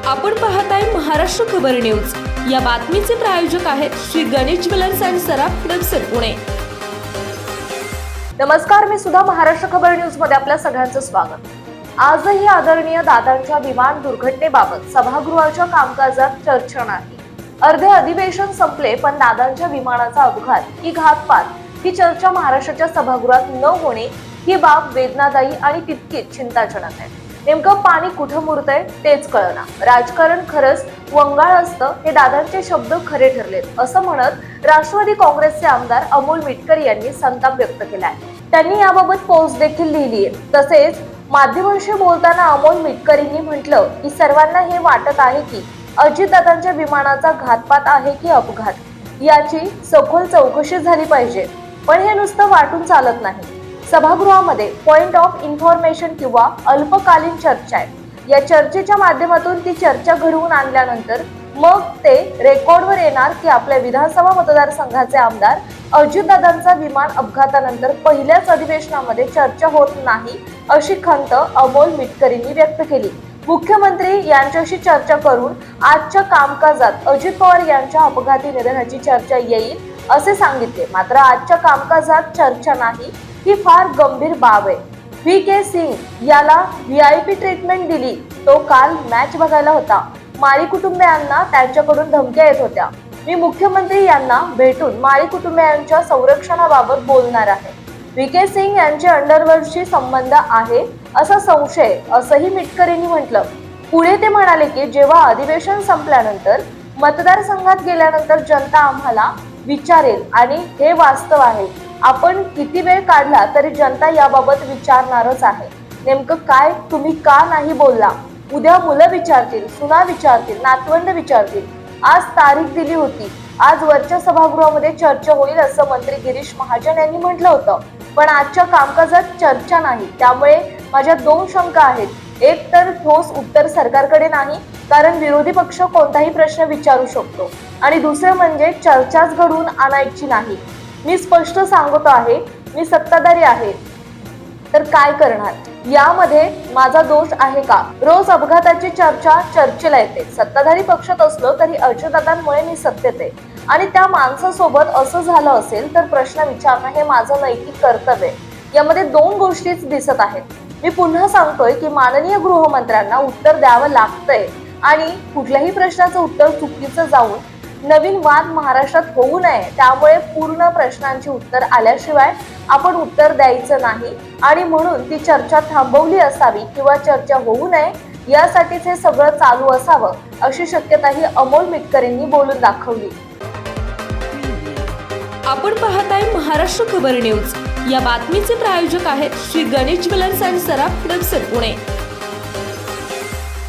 आपण पाहताय महाराष्ट्र खबर न्यूज। या बातमीचे प्रायोजक आहेत श्री गणेश ज्वेलर्स अँड सराफ हडपसर पुणे। नमस्कार, मी सुद्धा महाराष्ट्र खबर न्यूज मध्ये आपल्या सगळ्यांचं स्वागत। आजही आदरणीय दादांच्या विमान दुर्घटनेबाबत सभागृहाच्या कामकाजात चर्चा नाही। अर्धे अधिवेशन संपले, पण दादांच्या विमानाचा अपघात की घातपात ही चर्चा महाराष्ट्राच्या सभागृहात न होणे ही बाब वेदनादायी आणि तितकीच चिंताजनक आहे। नेमकं पाणी कुठं मुरतंय तेच कळना। राजकारण खरंच वंगाळ असतं हे दादांचे शब्द खरे ठरलेत असं म्हणत राष्ट्रवादी काँग्रेसचे आमदार अमोल मिटकरी यांनी संताप व्यक्त केलाय। त्यांनी याबाबत पोस्ट देखील लिहिली आहे। तसेच माध्यमांशी बोलताना अमोल मिटकरींनी म्हटलं की सर्वांना हे वाटत आहे की अजितदादांच्या विमानाचा घातपात आहे की अपघात, याची सखोल चौकशी झाली पाहिजे, पण हे नुसतं वाटून चालत नाही। सभागृहामध्ये पॉइंट ऑफ इन्फॉर्मेशन किंवा अल्पकालीन चर्चा आहे। या चर्चेच्या माध्यमातून ती चर्चा घडवून आणल्यानंतर मग ते रेकॉर्डवर येणार की आपल्या विधानसभा मतदारसंघाचे आमदार अजितदादांचा विमान अपघातानंतर पहिल्याच अधिवेशनामध्ये चर्चा होत नाही अशी खंत अमोल मिटकरींनी व्यक्त केली। मुख्यमंत्री यांच्याशी चर्चा करून आजच्या कामकाजात अजित पवार यांच्या अपघाती निधनाची चर्चा येईल असे सांगितले। मात्र आजच्या कामकाजात चर्चा नाही ही फार गंभीर बाब आहे। VK सिंग याला VIP ट्रीटमेंट दिली, तो काल मॅच बघायला होता। माळी कुटुंबियांना त्यांच्याकडून धमक्या येत होत्या। मी मुख्यमंत्री यांना भेटून माळी कुटुंबियांच्या संरक्षणाबाबत बोलणार आहे। VK सिंग यांचे अंडरवर्ल्डशी संबंध आहे असा संशय असंही मिटकरींनी म्हटलं। पुढे ते म्हणाले की जेव्हा अधिवेशन संपल्यानंतर मतदारसंघात गेल्यानंतर जनता आम्हाला विचारेल आणि हे वास्तव आहे। आपण किती वेळ काढला तरी जनता याबाबत विचारणारच आहे। नेमकं काय तुम्ही का नाही बोलला? उद्या मुलं विचारतील, सुना विचारतील, नातवंड विचारतील। आज तारीख दिली होती, आज वरच्या सभागृहामध्ये चर्चा होईल असं मंत्री गिरीश महाजन यांनी म्हटलं होतं, पण आजच्या कामकाजात चर्चा नाही। त्यामुळे माझ्या दोन शंका आहेत। एक तर ठोस उत्तर सरकारकडे नाही, कारण विरोधी पक्ष कोणताही प्रश्न विचारू शकतो, आणि दुसरं म्हणजे चर्चाच घडवून आणायची नाही। मी स्पष्ट सांगतो आहे, मी सत्ताधारी आहे, तर काय करणार? यामध्ये माझा दोष आहे का? रोज अपघाताची चर्चा चर्चेला येते। सत्ताधारी पक्षात असलो तरी अजितदादांमुळे मी सत्तेत आहे, आणि त्या माणसासोबत असं झालं असेल तर प्रश्न विचारणं हे माझं नैतिक कर्तव्य आहे। यामध्ये दोन गोष्टीच दिसत आहेत। मी पुन्हा सांगतोय की माननीय गृहमंत्र्यांना उत्तर द्यावं लागतंय, आणि कुठल्याही प्रश्नाचं उत्तर चुकीचं जाऊन नवीन वाद महाराष्ट्रात होऊ नये, त्यामुळे पूर्ण प्रश्नांची उत्तर आल्याशिवाय आपण उत्तर द्यायचं नाही, आणि म्हणून ती चर्चा थांबवली असावी किंवा चर्चा होऊ नये यासाठीच हे सगळं चालू असावं अशी शक्यताही अमोल मिटकरींनी बोलून दाखवली। आपण पाहताय महाराष्ट्र खबर न्यूज। या बातमीचे प्रायोजक आहेत Shri Ganesh jewellers and Saraf Hadapsar Pune.